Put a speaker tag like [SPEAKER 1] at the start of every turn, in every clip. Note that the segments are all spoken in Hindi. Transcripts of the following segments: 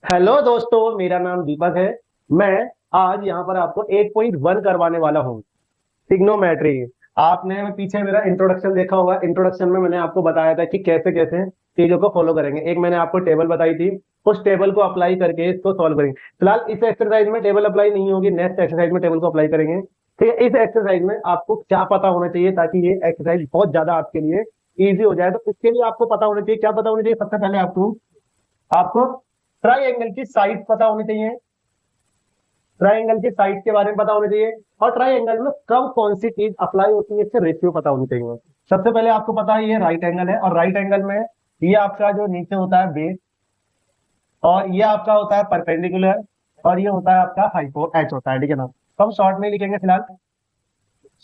[SPEAKER 1] हेलो दोस्तों, मेरा नाम दीपक है। मैं आज यहाँ पर आपको 8.1 करवाने वाला हूँ, ट्रिग्नोमेट्री। आपने पीछे मेरा इंट्रोडक्शन देखा होगा। इंट्रोडक्शन में मैंने आपको बताया था कि कैसे कैसे चीजों को फॉलो करेंगे। एक मैंने आपको टेबल बताई थी, उस टेबल को अप्लाई करके इसको सॉल्व करेंगे। फिलहाल इस एक्सरसाइज में टेबल अप्लाई नहीं होगी, नेक्स्ट एक्सरसाइज में टेबल को अप्लाई करेंगे। ठीक है, इस एक्सरसाइज में आपको क्या पता होना चाहिए ताकि ये एक्सरसाइज बहुत ज्यादा आपके लिए इजी हो जाए। तो इसके लिए आपको पता होना चाहिए, क्या पता होना चाहिए? सबसे पहले आपको आपको ट्राइंगल की साइड पता होनी चाहिए। ट्राइंगल की साइड के बारे में पता होना चाहिए, और ट्राइंगल में कब कौन सी चीज अप्लाई होती है इसके रेशियो पता होनी चाहिए। सबसे पहले आपको पता है ये राइट एंगल है, और राइट एंगल में ये आपका जो नीचे होता है बेस, और ये आपका होता है परपेंडिकुलर, और ये होता है आपका हाइपो एच होता है। ठीक है ना? तो हम शॉर्ट में ही लिखेंगे, फिलहाल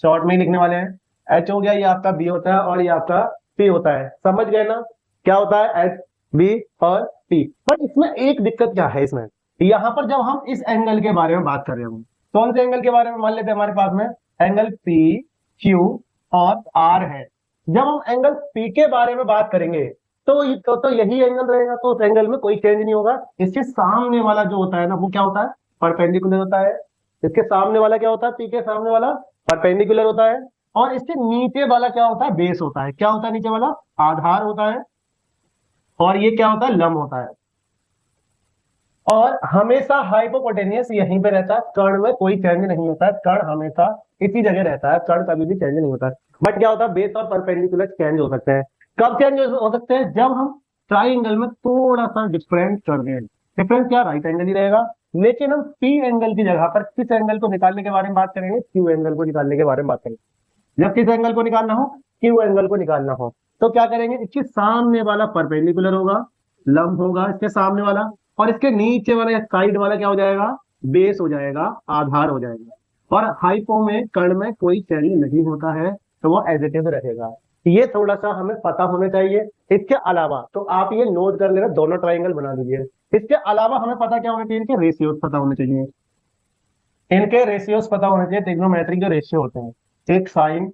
[SPEAKER 1] शॉर्ट में ही लिखने वाले हैं। एच हो गया, ये आपका बी होता है, और ये आपका पी होता है। समझ गए ना क्या होता है एच, बी और पी? बट इसमें एक दिक्कत क्या है, इसमें यहां पर जब हम इस एंगल के बारे में बात कर रहे हो, कौन से एंगल के बारे में मान लेते हैं? हमारे पास में एंगल पी, क्यू और आर है। जब हम एंगल पी के बारे में बात करेंगे तो यही एंगल रहेगा, तो उस एंगल में कोई चेंज नहीं होगा। इसके सामने वाला जो होता है ना, वो क्या होता है? परपेंडिकुलर होता है। इसके सामने वाला क्या होता है? पी के सामने वाला परपेंडिकुलर होता है। और इसके नीचे वाला क्या होता है? बेस होता है। क्या होता है नीचे वाला? आधार होता है। और ये क्या होता है? लंब होता है। और हमेशा हाइपोटेन्यूस यहीं पे रहता है, कर्ण में कोई चेंज नहीं होता है। कर्ण हमेशा इसी जगह रहता है, कर्ण कभी भी चेंज नहीं होता है। बट क्या होता है? बेस और परपेंडिकुलर चेंज हो सकते हैं। कब चेंज हो सकते हैं? जब हम ट्राइंगल में थोड़ा सा डिफरेंट कर दें। डिफरेंस क्या? राइट एंगल ही रहेगा। लेकिन हम पी एंगल की जगह पर किस एंगल को निकालने के बारे में बात करेंगे? क्यू एंगल को निकालने के बारे में बात करेंगे। जब किस एंगल को निकालना हो? क्यू एंगल को निकालना हो, तो क्या करेंगे? इसके सामने वाला परपेंडिकुलर होगा, लंब होगा इसके सामने वाला, और इसके नीचे वाला या साइड वाला क्या हो जाएगा? बेस हो जाएगा, आधार हो जाएगा। और हाइपो में कर्ण में कोई चेंज नहीं होता है, तो वो एज इट इज रहेगा। ये थोड़ा सा हमें पता होना चाहिए। इसके अलावा तो आप ये नोट कर लेना, दोनों ट्राइंगल बना दीजिए। इसके अलावा हमें पता क्या होना चाहिए? इनके रेशियोज पता होने चाहिए। इनके रेशियोज पता होने चाहिए। ट्रिग्नोमेट्री के रेशियो होते हैं, एक साइन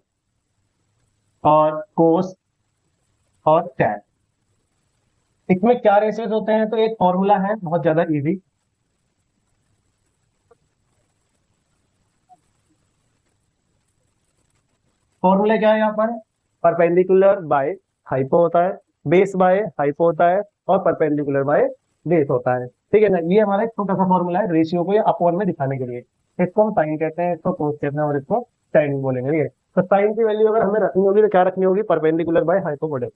[SPEAKER 1] और कोस और टैन। इसमें क्या रेशियोज होते हैं? तो एक फॉर्मूला है बहुत ज्यादा इजी। फॉर्मूला क्या है यहाँ पर? परपेंडिकुलर बाय हाइपो होता है, बेस बाय हाइपो होता है, और परपेंडिकुलर बाय बेस होता है। ठीक है ना? ये हमारा एक छोटा सा फॉर्मूला है रेशियो को या अपॉन में दिखाने के लिए। इसको हम साइन कहते हैं, इसको कोस कहते हैं, और इसको टैन बोलेंगे। ठीक है? तो साइन की वैल्यू अगर हमें रखनी होगी तो क्या रखनी होगी? Perpendicular by hypotenuse.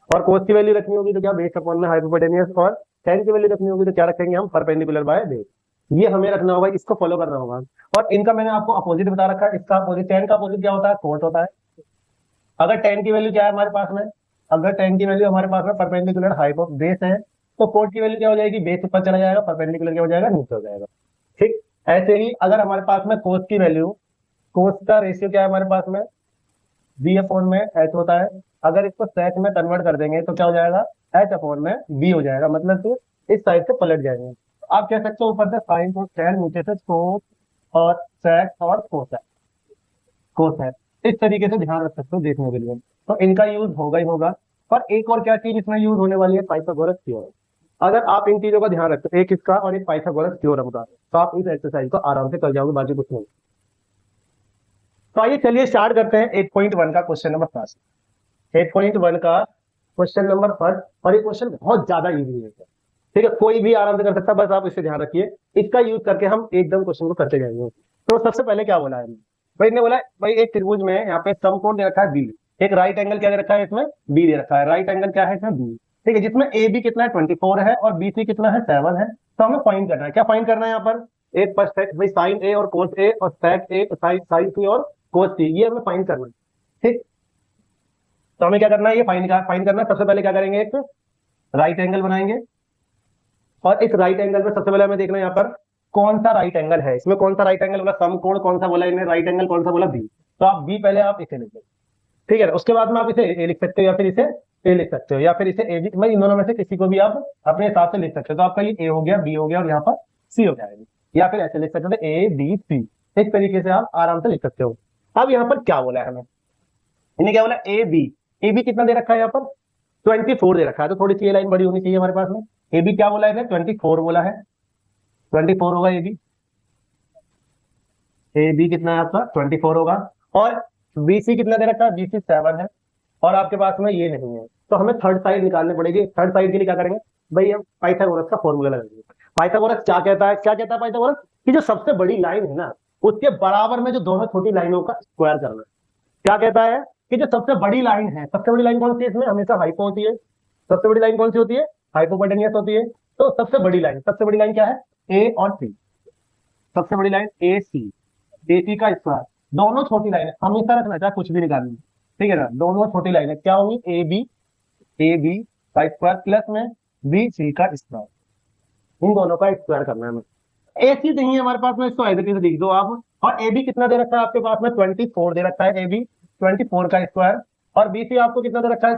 [SPEAKER 1] और कोस की वैल्यू रखनी होगी तो क्या? बेस अपॉन में हाइपोटेन्यूस। और टैन की वैल्यू रखनी होगी तो क्या रखेंगे हम? Perpendicular by base. ये हमें रखना होगा, इसको फॉलो करना होगा। और इनका मैंने आपको अपोजिट बता रखा है। इसका अपोजिट, टैन का अपोजिट क्या होता है? कोस होता है। अगर टेन की वैल्यू क्या है हमारे पास में? अगर टेन की वैल्यू हमारे पास में परपेंडिकुलर हाइपो बेस है, तो कोट की वैल्यू क्या हो जाएगी? बेस ऊपर चला जाएगा, परपेंडिकुलर क्या हो जाएगा? नीचे हो जाएगा। ठीक। ऐसे ही अगर हमारे पास में कोस की वैल्यू, कोस का रेशियो क्या है हमारे पास में? बी अपॉन में एच होता है। अगर इसको सेक में कन्वर्ट कर देंगे तो क्या हो जाएगा? एच अपॉन में बी हो जाएगा। मतलब कि इस साइड से पलट जाएंगे। आप कह सकते हो ऊपर से साइन कोस टैन, नीचे से कोस और सेक और कोस है। इस तरीके से ध्यान रख सकते हो देखने के लिए। तो इनका यूज होगा ही होगा। और एक और क्या चीज इसमें यूज होने वाली है? Pythagoras theorem. अगर आप इन चीजों का ध्यान रखते हो, एक इसका और एक पाइथागोरस थ्योरम का, तो आप इस एक्सरसाइज को आराम से कर जाओगे, बाकी कुछ नहीं। तो आइए चलिए स्टार्ट करते हैं 8.1 का क्वेश्चन नंबर फर्स्ट। 8.1 का क्वेश्चन नंबर फर्स्ट, और ये क्वेश्चन बहुत ज्यादा इजी है। ठीक है, कोई भी आराम से कर सकता है, बस आप इसे ध्यान रखिए। इसका यूज करके हम एकदम क्वेश्चन को करते जाएंगे। तो सबसे पहले क्या बोला है भाई ने? बोला भाई एक त्रिभुज में यहाँ पे समकोण दे रखा है बी, एक राइट एंगल क्या दे रखा है इसमें? बी दे रखा है। राइट एंगल क्या है इसमें? बी। ठीक है, जिसमें ए बी कितना है? 24 है, और बी सी कितना है? 7 है। तो हमें फाइंड करना है। क्या फाइंड करना है यहाँ पर? एक पर भाई साइन ए और कोस ए, और सेक ए साइन सी और कोस सी, ये हमें फाइंड करना है। ठीक। तो हमें क्या करना है? ये फाइंड करना है। सबसे पहले क्या करेंगे? एक राइट एंगल बनाएंगे, और इस राइट एंगल में सबसे पहले हमें देखना है यहाँ पर कौन सा राइट एंगल है। इसमें कौन सा राइट एंगल बोला? समकोण कौन सा बोला इन्हें? राइट एंगल कौन सा बोला? बी। तो आप बी पहले आप इसे लिख लो। ठीक है, उसके बाद में आप इसे ए लिख सकते हो, या फिर इसे ए लिख सकते हो, या फिर इसे ए बी, मैं इन दोनों में से किसी को भी आप अपने हिसाब से लिख सकते हो। तो आपका ये ए हो गया, बी हो गया, और यहाँ पर सी हो जाएगी। या फिर ऐसे लिख सकते हो ए बी सी। इस तरीके से आप आराम से लिख सकते हो। अब यहाँ पर क्या बोला है हमें? इन्हें क्या बोला? A B. ए बी कितना दे रखा है यहाँ पर? 24 दे रखा है। तो थोड़ी सी ये लाइन बड़ी होनी चाहिए हमारे पास में। ए बी क्या बोला है, 24 बोला है, 24 होगा ए बी कितना है आपका 24 होगा। और बी सी कितना दे रखा है, बी सी 7 है, और आपके पास में ये नहीं है, तो हमें थर्ड साइड निकालनी पड़ेगी। थर्ड साइड के लिए क्या करेंगे भाई, हम पाइथागोरस का फॉर्मूला लगाएंगे। पाइथागोरस क्या कहता है, क्या कहता है पाइथागोरस, कि जो सबसे बड़ी लाइन है ना उसके बराबर में जो दोनों छोटी लाइनों का स्क्वायर करना है। क्या कहता है कि जो सबसे बड़ी लाइन है, सबसे बड़ी लाइन कौन सी है इसमें, हमेशा हाइपो होती है। सबसे बड़ी लाइन कौन सी होती है, हाइपोटेनियस होती है। तो सबसे बड़ी लाइन क्या है, ए और सी। सबसे बड़ी लाइन ए सी, ए सी का स्क्वायर, दोनों छोटी लाइन हमेशा रखना, चाहे कुछ भी निकालनी, ठीक है ना। दोनों छोटी लाइनें क्या होंगी, ए बी का स्क्वायर प्लस में बी सी का स्क्वायर, इन दोनों का स्क्वायर करना है हमें। ए सी नहीं है हमारे पास में, इसको एज इट इज लिख दो आप। और ए बी कितना दे रखा है आपके पास में, 24 दे रखा है, ए बी 24 का स्क्वायर, और बी सी आपको कितना दे रखा है,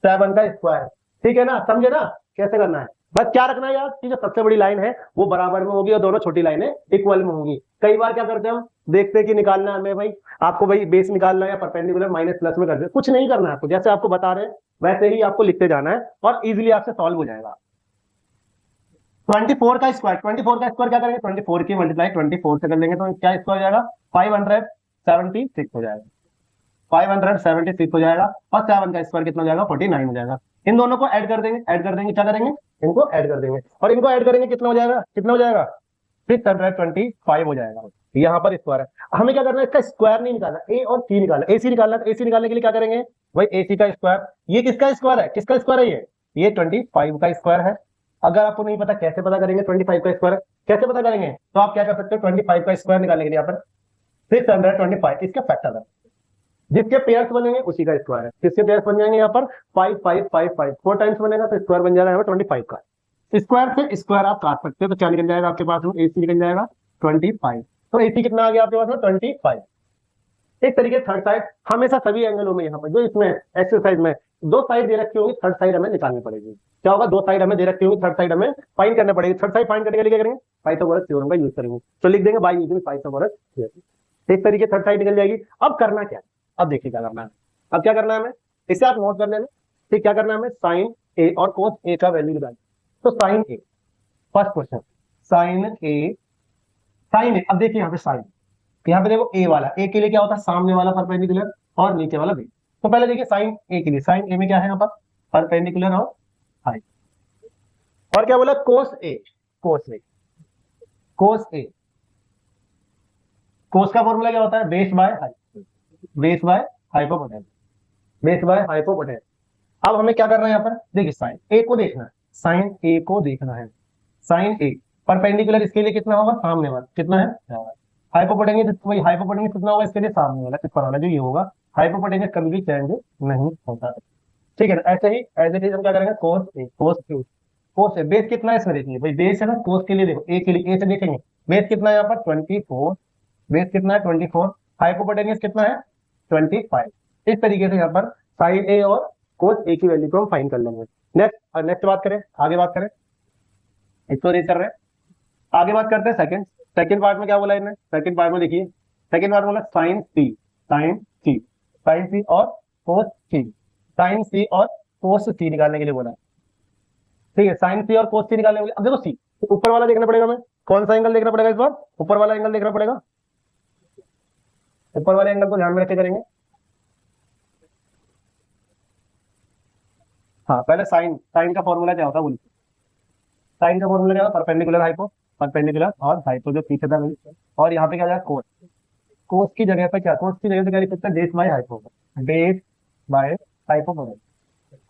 [SPEAKER 1] 7 का स्क्वायर। ठीक है ना, समझे ना कैसे करना है। बस क्या रखना है यार, कि जो सबसे बड़ी लाइन है वो बराबर में होगी और दोनों छोटी लाइनें इक्वल में होंगी। कई बार क्या करते हैं हम, देखते हैं कि निकालना है हमें भाई, आपको भाई बेस निकालना है या परपेंडिकुलर माइनस प्लस में करते हैं, कुछ नहीं करना है आपको, जैसे आपको बता रहे हैं वैसे ही आपको लिखते जाना है और इजीली आपसे सॉल्व हो जाएगा। 24 का स्क्वायर क्या करेंगे, 24 की मल्टीप्लाई 24 से कर लेंगे तो क्या स्क्वायर हो जाएगा, 576 हो जाएगा, 576 हो जाएगा। और 7 का स्क्वायर कितना हो जाएगा, 49 हो जाएगा। इन दोनों को ऐड कर देंगे, क्या करेंगे, इनको ऐड कर देंगे, और इनको ऐड करेंगे कितना हो जाएगा, 625 हो जाएगा। यहाँ पर स्क्वायर है, हमें क्या करना है, इसका स्क्वायर नहीं निकालना, ए और सी निकालना, ए सी निकालना। तो ए सी निकालने के लिए क्या करेंगे भाई, ए सी का स्क्वायर, ये किसका स्क्वायर है, ये 25 का स्क्वायर है। अगर आपको नहीं पता कैसे पता करेंगे 25 का स्क्वायर कैसे पता करेंगे, तो आप क्या कर सकते हो, 25 का स्क्वायर निकालने के लिए यहाँ पर 625 इसका फैक्टर है, जिसके पेयर्स बनेंगे उसी का स्क्वायर है। किसके पेयर्स बन जाएंगे यहाँ पर, 5 5 5 5 4 टाइम्स बनेगा, तो स्क्वायर बन जाएगा यहाँ पर 25 का। स्क्वायर से स्क्वायर आप काट सकते हो, तो क्या निकल जाएगा आपके पास में, एसी निकल जाएगा 25। तो एसी कितना आ गया आपके पास में, 25। एक तरीके थर्ड साइड हमेशा सभी एंगलों में, यहाँ पर जो इसमें एक्सरसाइज में दो साइड दे रखी होगी, थर्ड साइड हमें निकालनी पड़ेगी। क्या होगा, दो साइड हमें दे रखी होगी, थर्ड साइड हमें फाइंड करनी पड़ेगी। थर्ड साइड फाइंड करने के लिए क्या करेंगे, पाइथागोरस थ्योरम का यूज करेंगे, तो लिख देंगे बाय यूजिंग पाइथागोरस थ्योरम। इस तरीके थर्ड साइड निकल जाएगी। अब करना क्या, अब देखिए क्या करना है, अब क्या करना है हमें, इसे आप नोट कर लेना। ठीक, क्या करना है हमें, साइन ए और कोस ए का वैल्यू निकालना। तो साइन ए, फर्स्ट क्वेश्चन, साइन ए। अब देखिए यहाँ पे साइन, यहाँ पे देखो ए वाला, ए के लिए क्या होता है, सामने वाला परपेंडिकुलर और नीचे वाला बी। तो पहले देखिए साइन ए के लिए, साइन ए में क्या है यहाँ पर, परपेंडिकुलर और हाई। और क्या बोला, कोस ए, कोस ए, कोस ए, कोस का फॉर्मूला क्या होता है, base by high, base by hypotenuse, base by hypotenuse. अब हमें क्या करना है यहाँ पर, देखिए साइन ए को देखना है, साइन ए को देखना है, साइन ए परपेंडिकुलर इसके लिए कितना होगा, सामने वाला कितना है, हाइपोटेन्यूज, वही हाइपोटेन्यूज कितना होगा इसके लिए, सामने वाला, ऊपर वाला जो ये होगा। हाइपोटेन्यूज कभी भी चेंज नहीं होता। ठीक है ना, ऐसे ही एज इट इज हम क्या करेंगे, कोस ए, कोस ए, बेस कितना है इसमें देखिए भाई, बेस है ना, कोस के लिए देखो, ए के लिए, ए से देखेंगे बेस कितना है यहाँ पर 24, बेस कितना है 24, हाइपोटेन्यूज कितना है 25। इस तरीके से यहाँ पर साइन ए और कोस ए की वैल्यू को हम फाइंड कर लेंगे। नेक्स्ट बात करें, आगे बात करें, इसको रीड कर रहे हैं, आगे बात करते हैं सेकंड पार्ट में क्या बोला इन्हें, सेकंड पार्ट में देखिए, सेकंड पार्ट बोला साइन सी, साइन सी और कोस सी, साइन सी और कोस सी निकालने के लिए बोला। ठीक है, साइन सी और कोस सी निकालने के लिए, अब देखो सी, ऊपर वाला देखना पड़ेगा, हमें कौन सा एंगल देखना पड़ेगा इस बार, ऊपर वाला एंगल देखना पड़ेगा, ऊपर वाले एंगल को ध्यान में रख के करेंगे। हाँ, पहले साइन का फॉर्मूला क्या होता है, बोलिए साइन का फॉर्मूला क्या होता है, परपेंडिकुलर और हाइपो जो पीछे था, और यहाँ पे क्या जाएगा कोस, कोस की जगह पे क्या, कोस की जगह पे क्या लिख सकते हैं, base by hypo, base by hypo.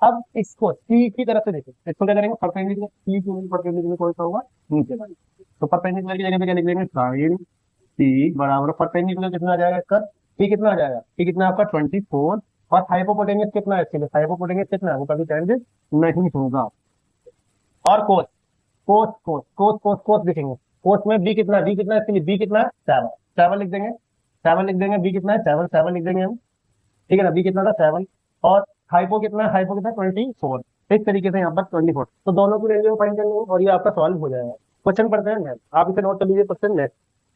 [SPEAKER 1] अब इसको सी की तरफ से देखो, इसको क्या करेंगे, परपेंडिकुलर, सी की परपेंडिकुलर कौन सा होगा, नीचे वाला, तो परपेंडिकुलर की जगह पे क्या लिख लेंगे, साइन सी बराबर परपेंडिकुलर कितना आ जाएगा इसका, सी कितना आ जाएगा, सी कितना आपका 24, और हाइपोटेन्यूज कितना है इसके लिए, हाइपोटेन्यूज कितना है, वो कभी चेंज नहीं होगा। और कोस, कोस लिखेंगे, कोस में बी कितना है इसके लिए, बी कितना है 7 लिख देंगे, 7 लिख देंगे, बी कितना है 7 लिख देंगे हम। ठीक है ना, बी कितना था 7, और हाइपो कितना है 24। इस तरीके से यहाँ पर 24, तो दोनों की वैल्यू फाइंड करनी है और ये आपका सॉल्व हो जाएगा। क्वेश्चन पढ़ते हैं नेक्स्ट, आप इसे नोट कर लीजिए, क्वेश्चन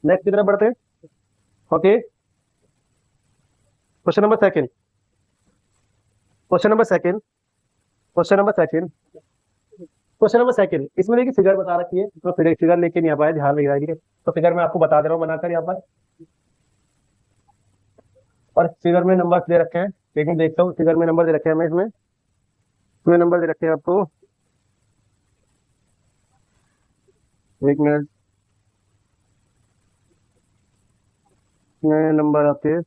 [SPEAKER 1] नेक्स्ट की तरफ बढ़ते हैं। Okay, question number second, question number second question number second, इसमें देखिए फिगर बता रखी है, तो फिगर लेके नहीं आ पाया, ध्यान रखिएगा। तो फिगर मैं आपको बता दे रहा हूँ बनाकर यहाँ पर, और फिगर में नंबर दे रखे हैं, लेकिन देखता हूँ फिगर में नंबर दे रखे हैं, मैं इसमें नंबर दे रखे हैं आपको, एक मिनट में नंबर आपके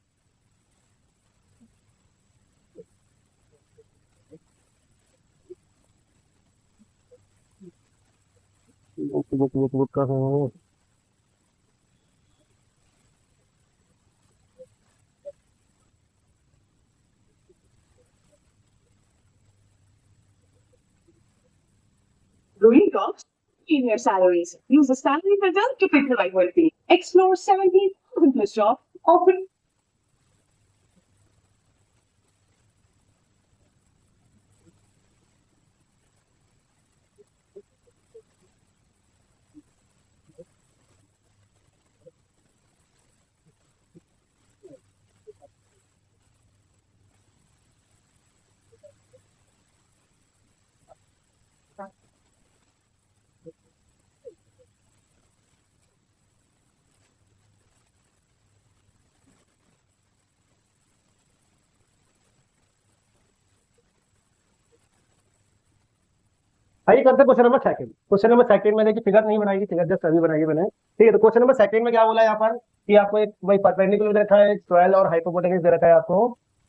[SPEAKER 1] बुक का हूँ।
[SPEAKER 2] Growing jobs, senior salaries. Use the salary filter to pick the right one for you. Explore 17,000 plus jobs offered.
[SPEAKER 1] आइए करते हैं question number second. Question number second में देखिए फिगर नहीं बनाई, फिगर जस्ट अभी बनाई है मैंने, ठीक है। तो क्वेश्चन नंबर सेकंड में क्या बोला है यहाँ पर कि आपको एक वही परपेंडिकुलर दे रखा है 12 और हाइपोटेन्यूज दे रखा है आपको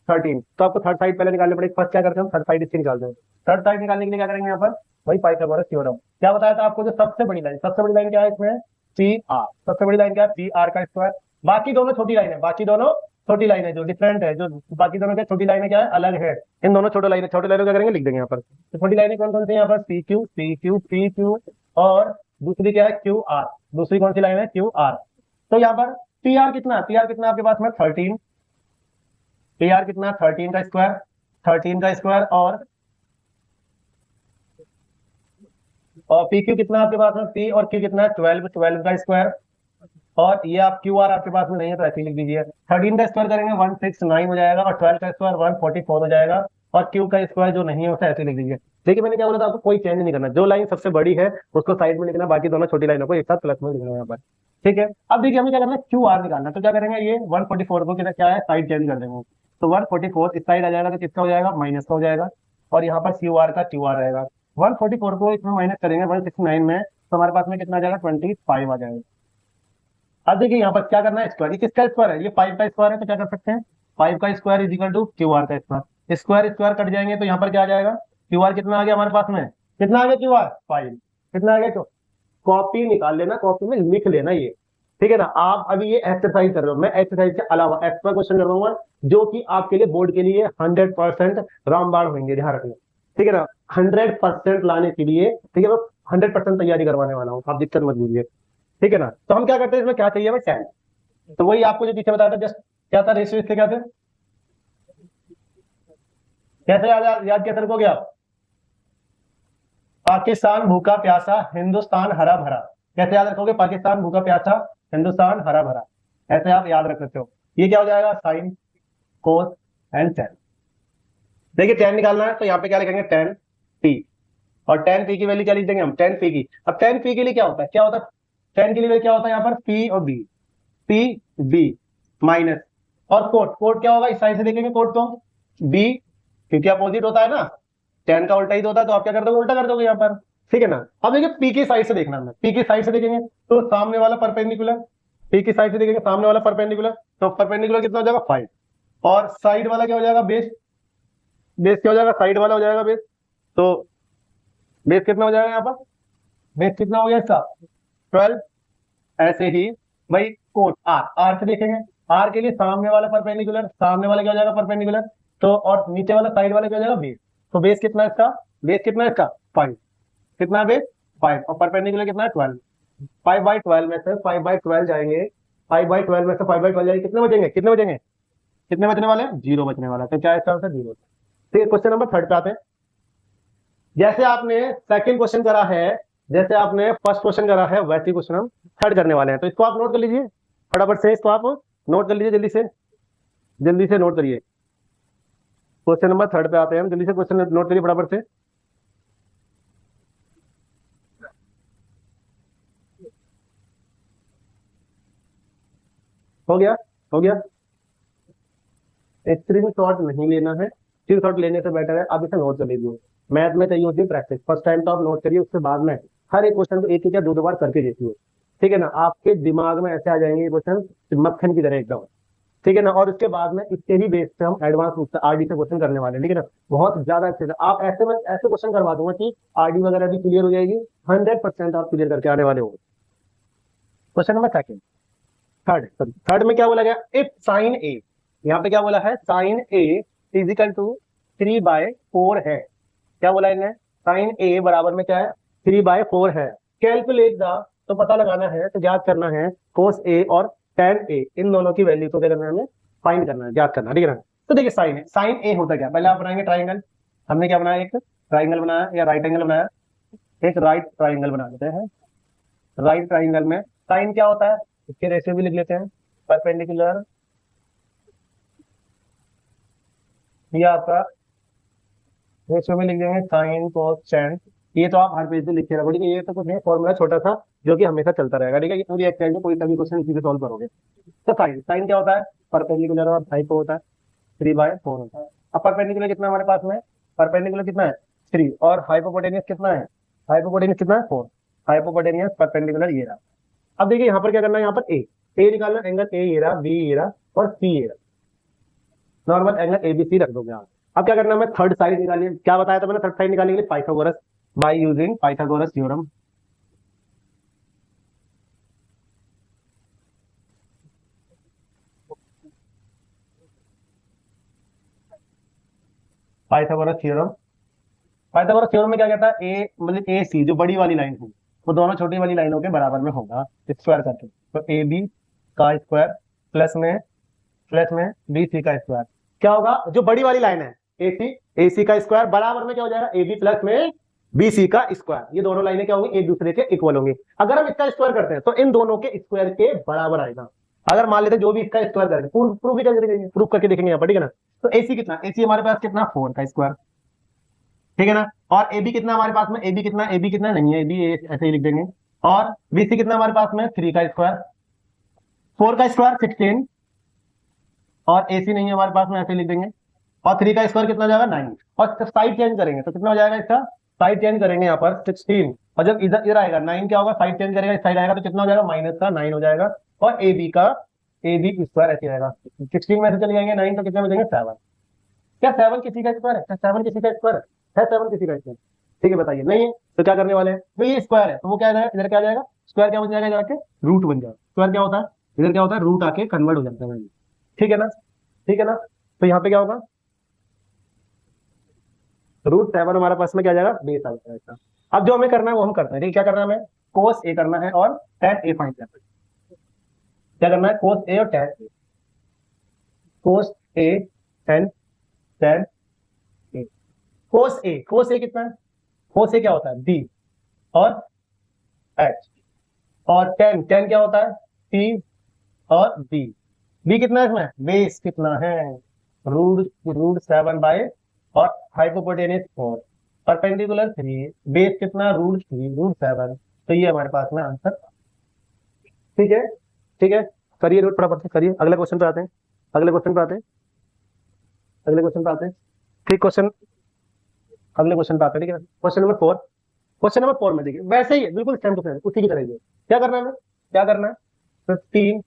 [SPEAKER 1] 13। तो आपको थर्ड साइड पहले निकालने पड़ेगी। फर्स्ट क्या करते हैं, थर्ड साइड इसकी निकालते हैं। थर्ड साइड निकालने के लिए क्या करेंगे यहाँ पर, वही पाइथागोरस थ्योरम। क्या बताया था आपको, जो सबसे बड़ी लाइन क्या है इसमें, पी आर। सबसे बड़ी लाइन क्या है, पी आर का स्क्वायर। बाकी दोनों छोटी लाइन है, बाकी दोनों छोटी लाइन है जो डिफरेंट है, जो बाकी दोनों क्या छोटी लाइनें क्या है, अलग है। इन दोनों छोटी लाइनें क्या करेंगे, लिख देंगे यहाँ पर। तो छोटी लाइनें कौन कौन सी है यहाँ पर, पी क्यू और दूसरी क्या है, क्यू आर। दूसरी कौन सी लाइन है, क्यू आर। तो यहाँ पर पी आर कितना आपके पास में 13। पी आर कितना, 13 का स्क्वायर, 13 का स्क्वायर और पी क्यू कितना आपके पास में, पी और क्यू कितना है 12, 12 का स्क्वायर। और ये आप क्यू आर आपके पास में नहीं है तो ऐसे लिख दीजिए। 13 का स्क्वायर करेंगे 169 हो जाएगा, और 12 का स्क्वायर 144 हो जाएगा, और क्यू का स्क्वायर जो नहीं है उसे ऐसे लिख दीजिए। देखिए मैंने क्या बोला था आपको, कोई चेंज नहीं करना, जो लाइन सबसे बड़ी है उसको साइड में लिखना, बाकी दोनों छोटी लाइनों को एक साथ प्लस में लिखना यहाँ पर, ठीक है। अब देखिए हमें क्या करना है, क्यू आर निकालना। तो क्या करेंगे, ये 144 को क्या है, साइड चेंज कर देंगे। तो 144 इस साइड आ जाएगा तो किसका हो जाएगा, माइनस का हो जाएगा, और यहाँ पर क्यू आर का क्यू आर रहेगा। 144 को इसमें माइनस करेंगे 169 में, तो हमारे पास में कितना आ जाएगा, 25 आ जाएगा। अब देखिए यहाँ पर क्या करना है, स्क्वायर। ये किसका स्क्वायर है, ये 5 का स्क्वायर है, तो क्या कर सकते हैं, 5 का square is equal to Q R का स्क्वायर। स्क्वायर स्क्वायर कट जाएंगे तो यहाँ पर क्या आ जाएगा, क्यू आर कितना आ गया हमारे पास में, कितना आ गया क्यू आर 5, कितना आ गया। तो कॉपी निकाल लेना, कॉपी में लिख लेना ये, ठीक है ना। आप अभी ये एक्सरसाइज कर रहे हो, मैं एक्सरसाइज के अलावा एक्स्ट्रा क्वेश्चन करवाऊंगा जो कि आपके लिए बोर्ड के लिए 100% रामबाण होंगे, ध्यान रखना, ठीक है ना। 100% लाने के लिए, ठीक है, मैं 100% तैयारी करवाने वाला हूँ, आप दिक्कत मत लीजिए, ठीक है ना। तो हम क्या करते हैं, इसमें क्या चाहिए हमें, 10। तो वही आपको जो पीछे बताया था, जस्ट क्या था रेशियो, इसके क्या थे, कैसे याद कैसे रखोगे आप, पाकिस्तान भूखा प्यासा, हिंदुस्तान हरा भरा। कैसे याद रखोगे, पाकिस्तान भूखा प्यासा, हिंदुस्तान हरा भरा, ऐसे आप याद रख सकते हो। ये क्या हो जाएगा, साइन कोस एंड टेन। देखिए 10 निकालना है तो यहाँ पे क्या लिखेंगे, 10 पी, और 10 पी की वैल्यू क्या लिख देंगे हम, 10 पी की। अब 10 पी के लिए क्या होता है, 10 के लिए क्या होता है यहाँ पर, पी और बी, पी बी माइनस, और कोट क्या होगा, इस साइड से देखेंगे कोट तो बी, क्योंकि अपोजिट होता है ना, 10 का उल्टा ही तो होता है, तो आप क्या कर दोगे, उल्टा कर दोगे यहाँ पर, ठीक है ना। अब देखिए पी की साइड से देखना है, पी की साइड से देखेंगे तो सामने वाला परपेंडिकुलर, पी की साइड से देखेंगे सामने वाला परपेंडिकुलर, तो परपेंडिकुलर कितना हो जाएगा 5, और साइड वाला क्या हो जाएगा, बेस क्या हो जाएगा, साइड वाला हो जाएगा बेस। तो बेस कितना हो जाएगा यहाँ पर, बेस कितना हो गया इसका 12। ऐसे ही भाई कोट आर से देखेंगे, आर के लिए सामने वाला परपेंडिकुलर, सामने वाला क्या हो जाएगा परपेंडिकुलर, तो और नीचे वाला साइड वाला क्या हो जाएगा बेस। तो बेस कितना है इसका, बेस कितना है इसका 5, कितना है बेस 5, और परपेंडिकुलर कितना है 12। 5/12 में से 5/12 जाएंगे, 5/12 में से 5/12 जाएंगे, कितने बचेंगे, कितने बचने वाले हैं, 0 बचने वाला है। तो क्या इसका आंसर 0। ठीक है, क्वेश्चन नंबर 3 पे आते हैं। जैसे आपने सेकंड क्वेश्चन करा है, जैसे आपने फर्स्ट क्वेश्चन करा है, वैसे क्वेश्चन हम थर्ड करने वाले हैं। तो इसको आप नोट कर लीजिए फटाफट से, इसको आप नोट कर लीजिए, जल्दी से नोट करिए। क्वेश्चन नंबर 3 पे आते हैं हम, जल्दी से क्वेश्चन नोट करिए फटाफट से। हो गया, हो गया। स्क्रीन शॉट नहीं लेना है, स्क्रीन शॉट लेने से बेटर है आप इसे नोट कर लीजिए। मैथ में चाहिए होती है प्रैक्टिस, फर्स्ट टाइम तो आप नोट करिए, उसके बाद में हर एक क्वेश्चन को एक एक या दो दो बार करके देखिए, ठीक है ना। आपके दिमाग में ऐसे आ जाएंगे ये क्वेश्चन मक्खन की तरह एकदम, ठीक है ना। और उसके बाद में इसके ही बेस पे हम एडवांस रूप से आरडी से क्वेश्चन करने वाले हैं, ठीक है ना। बहुत ज्यादा अच्छे से आप ऐसे में ऐसे क्वेश्चन करवा दूंगा कि आरडी वगैरह भी क्लियर हो जाएगी, 100% आप क्लियर करके आने वाले हो। क्वेश्चन नंबर सेकंड, थर्ड में क्या बोला गया, इफ साइन ए, यहाँ पे क्या बोला है, साइन ए इजिकल टू 3/4 है। क्या बोला इन्हें, साइन ए बराबर में क्या है, 3/4 है। कैलकुलेट द, तो पता लगाना है, तो ज्ञात करना है कोस ए और टेन ए, इन दोनों की वैल्यू को क्या करना है, हमें फाइंड करना है, ज्ञात करना है, ठीक है ना। तो देखिए साइन ए होता क्या, पहले आप बनाएंगे ट्राइंगल। हमने क्या बनाया, एक ट्राइंगल बनाया या राइट एंगल बनाया, एक राइट ट्राइंगल बना देते हैं। राइट ट्राइंगल में साइन क्या होता है, इसके रेशियो भी लिख लेते हैं, परपेंडिकुलर, ये आपका रेशियो में लिख देंगे साइन कोसेंट। ये तो आप हर पेज पे लिख के रखो, ठीक है। ये तो कुछ नहीं, फॉर्मूला छोटा सा जो कि हमेशा चलता रहेगा, ठीक है। ये पूरी एक्सरसाइज में कोई सा भी क्वेश्चन इसी से सॉल्व करोगे। तो साइन क्या होता है, परपेंडिकुलर और हाइपो होता है, 3/4 होता है। अब परपेंडिकुलर कितना हमारे पास में, परपेंडिकुलर कितना है 3, और हाइपोटेनियस कितना है, हाइपोटेनियस कितना है 4, हाइपोटेनियस परपेंडिकुलर ये रहा। अब देखिए यहाँ पर क्या करना है, यहाँ पर ए निकालना, एंगल ए ये रहा, बी ये रहा और सी ये रहा, नॉर्मल एंगल एबीसी रख दोगे आप। अब क्या करना है, मैं थर्ड साइड निकालिए, क्या बताया था मैंने, थर्ड साइड निकालने के लिए Pythagoras, by using Pythagoras theorem. Pythagoras theorem, Pythagoras theorem में क्या कहता है, ए मतलब ए सी जो बड़ी वाली लाइन है वो दोनों छोटी वाली लाइनों के बराबर में होगा, स्क्वायर करके। तो ए बी का स्क्वायर प्लस में बी सी का स्क्वायर, क्या होगा, जो बड़ी वाली लाइन है ए सी का स्क्वायर बराबर में क्या हो जाएगा, ए बी प्लस में बी सी का स्क्वायर। ये दोनों लाइनें क्या होंगी, एक दूसरे के इक्वल होंगी। अगर हम इसका स्क्वायर करते हैं तो इन दोनों के स्क्वायर के बराबर आएगा। अगर मान लेते जो भी इसका स्क्वायर करेंगे, प्रूफ करके देखेंगे यहाँ पर, ठीक है ना। तो एसी कितना, एसी हमारे पास कितना 4 का स्क्वायर, ठीक है ना। और ए बी कितना हमारे पास में, ए बी कितना नहीं है, ए बी ऐसे ही लिख देंगे। और बी सी कितना हमारे पास में 3 का स्क्वायर, 4 का स्क्वायर 16, और ए सी नहीं है हमारे पास में, ऐसे लिख देंगे। और 3 का स्क्वायर कितना हो जाएगा 9, और साइड चेंज करेंगे तो कितना हो जाएगा इसका, साइड चेंज करेंगे यहाँ पर 16, और जब इधर इधर आएगा 9 क्या होगा, साइड चेंज करेगा इस साइड आएगा तो कितना हो जाएगा, माइनस का 9 हो जाएगा। और ए बी स्क्वायर ऐसे आएगा, 16 में से चले जाएंगे 9 तो कितने में देंगे 7। क्या 7 किसी का स्क्वायर है, क्या 7 किसी का स्क्वायर है 7 किसी का स्क्वायर, ठीक है बताइए, नहीं है तो क्या करने वाले हैं, तो ये स्क्वायर है तो वो क्या जाएगा, इधर क्या जाएगा, स्क्वायर क्या बन जाएगा, जाके रूट बन जाएगा। स्क्वायर क्या होता है, इधर क्या होता है, रूट आके कन्वर्ट हो जाता है, ठीक है ना, ठीक है ना। तो यहाँ पे क्या होगा, √7 हमारे पास में क्या जाएगा, बेस आ जाएगा। अब जो हमें करना है वो हम करते हैं, ठीक है। क्या करना है हमें, कोस ए करना है और tan ए फाइंड करना है। क्या करना है, कोस ए और tan A, cos A and tan ए। कोस ए कितना है, कोस ए क्या होता है बी और एच, और tan क्या होता है सी और बी कितना है इसमें, बेस कितना है √7 और हाइपोटेनियस 4, परपेंडिकुलर 3, बेस कितना √3 √7। तो ये हमारे पास में आंसर, ठीक है, ठीक है। करिए रूट फटाफट से करिए, अगले क्वेश्चन पे आते हैं, अगले क्वेश्चन पे आते हैं, अगले क्वेश्चन पे आते हैं, ठीक क्वेश्चन, अगले क्वेश्चन पे आते हैं, ठीक है। क्वेश्चन नंबर 4, क्वेश्चन नंबर 4 में देखिए वैसे ही है, बिल्कुल सेम टू सेम उसी की तरह ही है। क्या करना है हमें, क्या करना है, 15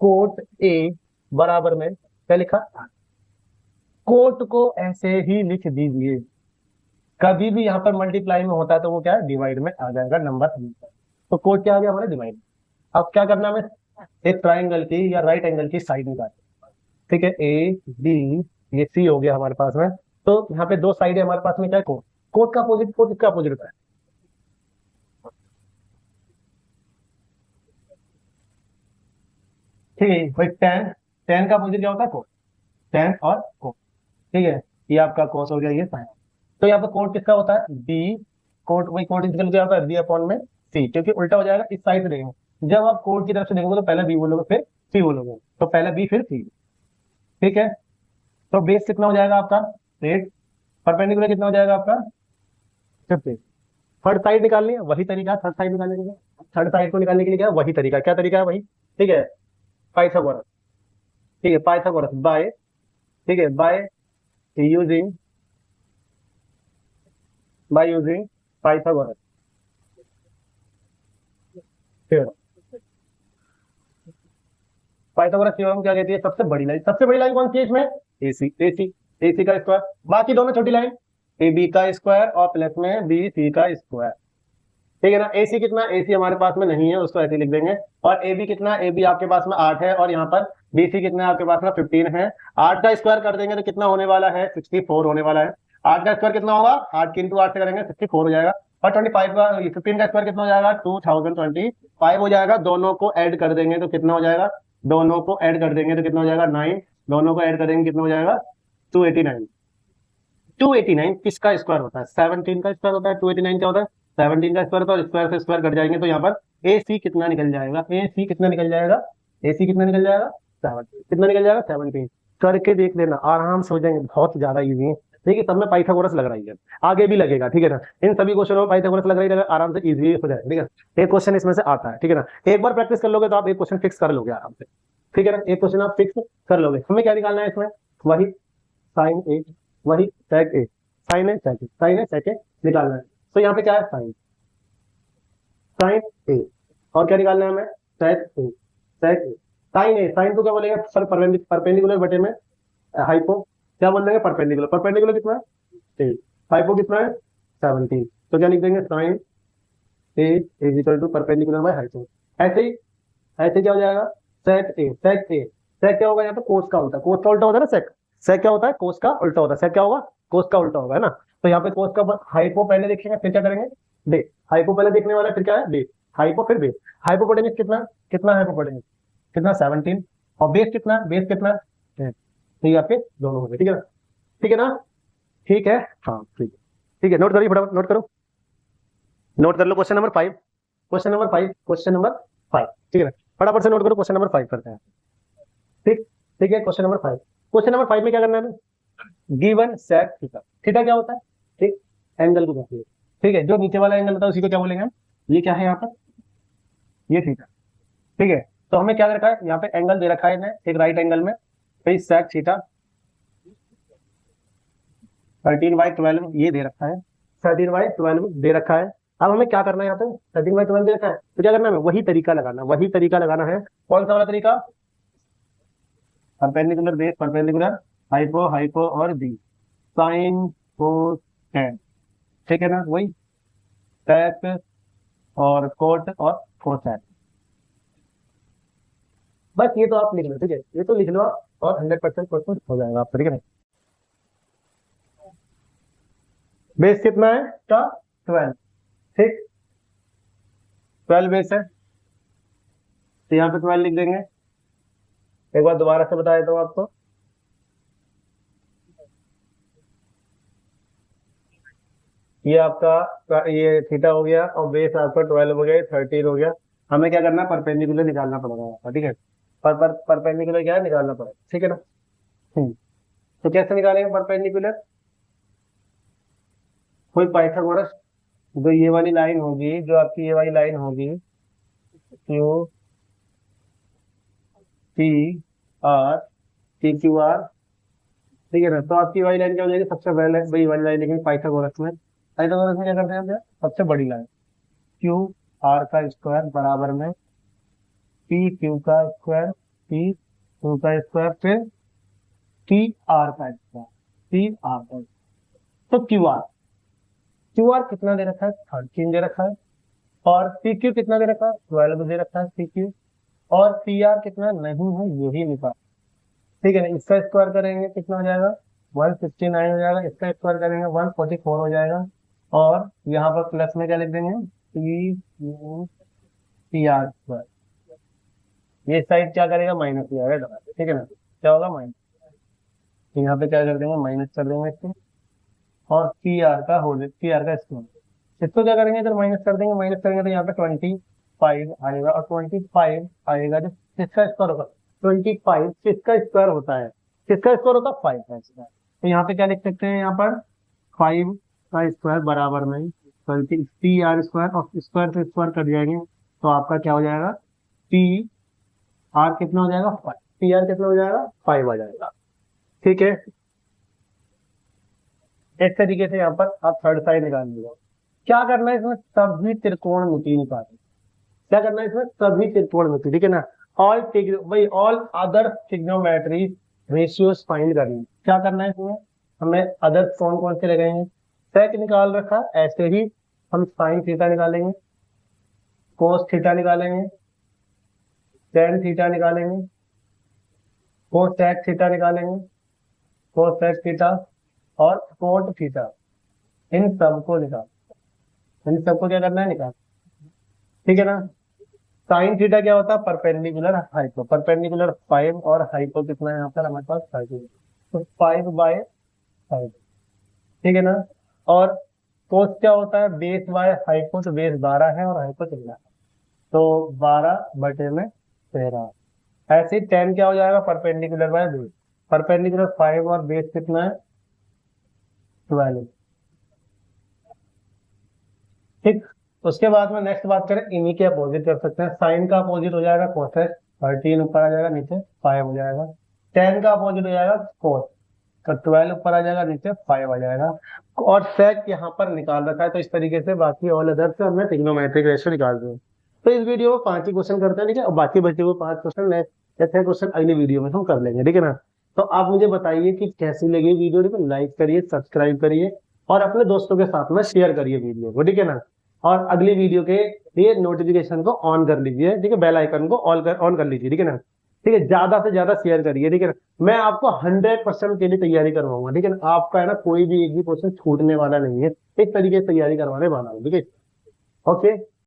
[SPEAKER 1] कोट ए बराबर में क्या लिखा, कोट को ऐसे ही लिख दीजिए, कभी भी यहाँ पर मल्टीप्लाई में होता है तो वो क्या है, डिवाइड में आ जाएगा नंबर। तो कोट क्या आ गया हमारे, डिवाइड। अब क्या करना है, एक ट्राइंगल की या राइट एंगल की साइड निकाल, ठीक है, ए बी ये सी हो गया हमारे पास में। तो यहाँ पे दो साइड है हमारे पास में, क्या है कोट, कोट का अपोजिट, कोट इसका अपोजिट होता है, ठीक है। भाई tan का अपोजिट क्या होता है, कोट, tan और कोट, ठीक है। ये आपका कोस हो गया, ये साइन। तो यहाँ पर कोट किसका होता है, बी, कोट वही कोट इसका क्या होता है बी अपॉन में सी, क्योंकि उल्टा हो जाएगा, इस साइड से देखेंगे। जब आप कोट की तरफ से देखोगे तो पहले बी बोलोगे फिर सी बोलोगे, तो पहले बी फिर सी, ठीक है। तो बेस कितना हो जाएगा आपका 8, परपेंडिकुलर कितना हो जाएगा आपका 50। थर्ड साइड निकालनी है, वही तरीका थर्ड साइड निकालने के लिए, थर्ड साइड को निकालने के लिए क्या वही तरीका, क्या तरीका है वही, ठीक है। पाइथागोरस, ठीक है, पाइथागोरस बाय, ठीक है, by using Pythagoras. Pythagoras theorem क्या कहती है? सबसे बड़ी लाइन, सबसे बड़ी लाइन कौन सी है इसमें? एसी, एसी, एसी का स्क्वायर, बाकी दोनों छोटी लाइन ए बी का स्क्वायर और प्लस में बी सी का स्क्वायर, ठीक है ना। एसी कितना? एसी हमारे पास में नहीं है, उसको ऐसे लिख देंगे। और ए बी कितना? ए बी आपके पास में 8 है, और यहाँ पर बी सी कितना है आपके पास में? 15 है। 8 का स्क्वायर कर देंगे तो कितना होने वाला है? 64 होने वाला है। 8 का स्क्वायर कितना होगा? 8 की इंटू 8 से करेंगे 64 हो जाएगा। और 25 का 15 का स्क्वायर कितना हो जाएगा? 2025 हो जाएगा। दोनों को ऐड कर देंगे तो कितना हो जाएगा? दोनों को ऐड कर देंगे तो कितना हो जाएगा? 9। दोनों को ऐड करेंगे कितना हो जाएगा? 289। 289 किसका स्क्वायर होता है? 17 का स्क्वायर होता है। 289 क्या होता है? 17 का स्क्वायर होता है। और स्क्वायर से स्क्वायर कट जाएंगे तो यहाँ पर ए सी कितना निकल जाएगा? ए सी कितना निकल जाएगा? ए सी कितना निकल जाएगा? 17। कितना निकल जाएगा? 17। करके देख लेना, आराम से हो जाएंगे, बहुत ज्यादा इजी है। देखिए सब में पाइथागोरस लग रही है, आगे भी लगेगा, ठीक है ना। इन सभी क्वेश्चनों में पाइथागोरस लग रही है, आराम से इजी हो जाएगा, ठीक है। एक क्वेश्चन इसमें से आता है, ठीक है ना। एक बार प्रैक्टिस कर लोगे तो आप एक क्वेश्चन फिक्स कर लोगे आराम से, ठीक है ना। एक क्वेश्चन आप फिक्स कर लोगे। हमें क्या निकालना है इसमें? वही साइन ए, वही सेक ए, साइन है सेक ए, साइन है सेक ए निकालना है। तो यहाँ पे क्या है? साइन, साइन ए, और क्या निकालना है हमें? सेक ए, सेक ए, साइन ए। साइन को क्या बोलेंगे? सर परपेंडिकुलर बटे में हाइपो, क्या बोल देंगे? परपेंडिकुलर। परपेंडिकुलर कितना है? 8। हाइपो कितना है? 17। तो क्या लिख देंगे? Sine A is equal to perpendicular by hypo. ऐसे ही, ऐसे क्या हो जाएगा? सेक ए, सेक ए, सेक क्या होगा? यहाँ पे कोस का उल्टा, कोस का उल्टा होता है ना सेक। सेक क्या होता है? कोस का उल्टा होता है। सेक क्या होगा? कोस का उल्टा होगा, है ना। तो यहाँ पे कोस का हाइपो पहले देखेंगे, फिर क्या करेंगे? बे। हाइपो पहले देखने वाला है, फिर क्या है? बे। हाइपो फिर बे। हाइपोटेन्यूस कितना? कितना हाइपोटेन्यूस? कितना? 17। और बेस कितना? बेस कितना? 10। तो ये आपके दोनों हो गए, ठीक है ना। ठीक है ना, ठीक है, हाँ ठीक है, ठीक है। नोट करिए फटाफट, नोट करो, नोट कर लो। Question number 5, question number 5, question number 5, ठीक है ना। फटाफट से नोट करो। क्वेश्चन नंबर 5 करते हैं, ठीक, ठीक है। क्वेश्चन नंबर 5, क्वेश्चन नंबर 5 में क्या करना है हमें? Given sec theta. थीटा क्या होता है? ठीक, एंगल को कहते हैं, ठीक है। जो नीचे वाला एंगल होता है उसी को क्या बोलेंगे हम? ये क्या है यहाँ पर? ये थीटा, ठीक है। तो हमें क्या रखा है यहाँ पे? एंगल दे रखा है इन्हें, एक राइट एंगल में, भाई सेक थीटा 13/12 ये दे रखा है, 13/12 दे रखा है। अब हमें क्या करना है? यहाँ पे 13/12 दे रखा है, तो क्या करना है? वही तरीका लगाना, वही तरीका लगाना है। कौन सा वाला तरीका? Perpendicular base, perpendicular, hypo, hypo और बी, साइन कोस टेन, ठीक है ना। वही सेक और कोट और कोसेक, बस ये तो आप लिख लो, ठीक है। ये तो लिख लो और 100% क्वेश्चन हो जाएगा आपका, ठीक है। बेस कितना है का? 12, ठीक, 12 बेस है, तो यहाँ पे 12 लिख देंगे। एक बार दोबारा से बता देता हूँ आपको, ये आपका ये थीटा हो गया और बेस आपका 12 हो गया, 13 हो गया। हमें क्या करना है? परपेंडिकुलर निकालना पड़ेगा आपका, ठीक है। परपेंडिकुलर क्या है? निकालना पड़ेगा, ठीक है ना। तो कैसे निकालेंगे परपेंडिकुलर? कोई पाइथागोरस, जो ये वाली लाइन होगी, जो आपकी ये वाली लाइन होगी, Q P R, P Q R, ठीक है ना। तो आपकी वाली लाइन क्या हो जाएगी? सबसे पहले वही वाली लाइन लिखेंगे पाइथागोरस में। पाइथागोरस में क्या करते हैं हम? सबसे बड़ी लाइन क्यू आर का स्क्वायर बराबर में पी क्यू का स्क्वायर, पी क्यू का स्क्वायर, फिर टी आर का स्क्वायर, टी आर का। तो क्यू आर कितना दे रखा है? 13 दे रखा है। और पी क्यू कितना दे रखा है? 12 दे रखा है पी क्यू। और पी आर कितना नहीं है, यही निकाल, ठीक है ना। इसका स्क्वायर करेंगे कितना हो जाएगा? 169 हो जाएगा। इसका स्क्वायर करेंगे 144 हो जाएगा। और यहाँ पर प्लस में क्या लिख देंगे? P Q P R square. ये साइड क्या करेगा? माइनस हो जाएगा, ठीक है ना। क्या होगा? माइनस। यहाँ पे क्या कर देंगे? माइनस कर देंगे इसको। और पी आर का होल, पी आर का स्क्वायर, इसको क्या करेंगे? इधर माइनस कर देंगे, माइनस करेंगे तो यहाँ पे 25 आएगा। और 25 आएगा जो किसका स्क्वायर होगा? 25 किसका स्क्वायर होता है? किसका स्क्वायर होता है? 5 का स्क्वायर। तो यहाँ पे क्या लिख सकते हैं? यहाँ पर 5 का स्क्वायर बराबर में 20 पी आर स्क्वायर, और स्क्वायर से स्क्वायर कट जाएंगे तो आपका क्या हो जाएगा? पी आर कितना हो जाएगा 5, पी आर कितना हो जाएगा 5 आ जाएगा। ठीक है, इस तरीके से यहाँ पर आप थर्ड साइड निकाल लीजिए। क्या करना है इसमें, सभी त्रिकोणमिति निकालना। क्या करना है इसमें, सभी त्रिकोणमिति, ठीक है ना। ऑल भाई all other trigonometry ratios find करनी। क्या करना है इसमें, हमें अदर कौन कौन से लगाएंगे, सेक निकाल रखा, ऐसे ही हम साइन थीटा निकालेंगे, कोस थीटा निकालेंगे, टेन थीटा निकालेंगे, कोसेक थीटा निकालेंगे, कोसेक थीटा और कोट थीटा, इन सबको निकाल, इन सबको क्या करना है, निकाल। ठीक है ना। साइन थीटा क्या होता है, परपेंडिकुलर हाइपो, परपेंडिकुलर 5 और हाइपो कितना है यहाँ पर हमारे पास 5, तो 5/5। ठीक है ना। और कोस क्या होता है, बेस बाय हाइपो, तो बेस 12 है और हाइपो कितना है, तो 12/13। ऐसे ही 10 क्या हो जाएगा, परपेंडिकुलर बाय बेस, परपेंडिकुलर 5 और बेस कितना है 12। ठीक, उसके बाद में नेक्स्ट बात करें, इन्हीं के अपोजिट कर सकते हैं। साइन का अपोजिट हो जाएगा कोसेक, 13 ऊपर आ जाएगा, नीचे 5 हो जाएगा। 10 का अपोजिट हो जाएगा कोस, तो 12 ऊपर आ जाएगा, नीचे 5 आ जाएगा। और सेक यहाँ पर निकाल रखा है, तो इस तरीके से बाकी ऑल अदर से हमने ट्रिग्नोमेट्रिक रेशियो निकाल दिए। तो इस वीडियो में 5 ही क्वेश्चन करते हैं, ठीक है, और बाकी बचे हुए 5 क्वेश्चन नेक्स्ट या 6 क्वेश्चन अगली वीडियो में हम कर लेंगे, ठीक है ना। तो आप मुझे बताइए कि कैसी लगी वीडियो, ठीक है, लाइक करिए, सब्सक्राइब करिए और अपने दोस्तों के साथ में शेयर करिए वीडियो को, ठीक है ना। और अगली वीडियो के लिए नोटिफिकेशन को ऑन कर लीजिए, ठीक है, बेल आइकन को ऑन कर लीजिए, ठीक है ना। ठीक है, ज्यादा से ज्यादा शेयर करिए, ठीक है ना। मैं आपको 100% के लिए तैयारी करवाऊंगा, ठीक है ना। आपका है ना कोई भी एक भी क्वेश्चन छूटने वाला नहीं है, इस तरीके से तैयारी करवाने वाला हूँ, ठीक है। ओके।